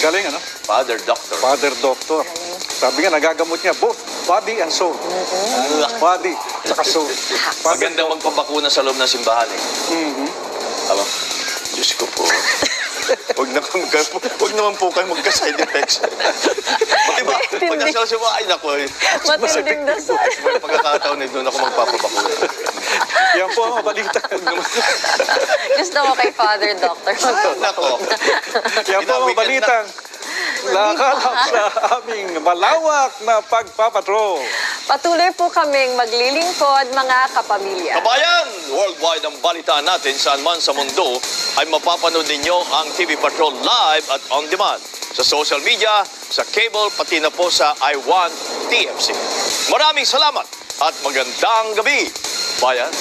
Galing, ano? Father Doctor. Father Doctor. Sabi nga, nagagamot niya both body and soul. Body, saka soul. Maganda magpabakuna sa loob ng simbahan eh. Aba, Diyos ko po. Huwag naman po kayo magka-side effects. Diba? Pag nasa siya, ay naku. Matinding dasal. May pagkakataon na doon ako magpapabakuna. Yan po ang balita. Gusto mo kay Father Doctor. Ay, nako. Yan po ang balitang lakalap sa aming malawak na pagpapatrol. Patuloy po kaming maglilingkod, mga kapamilya. Kabayan, worldwide ang balitaan natin saan man sa mundo ay mapapanood ninyo ang TV Patrol live at on demand sa social media, sa cable, pati na po sa I Want TFC. Maraming salamat at magandang gabi, bayan.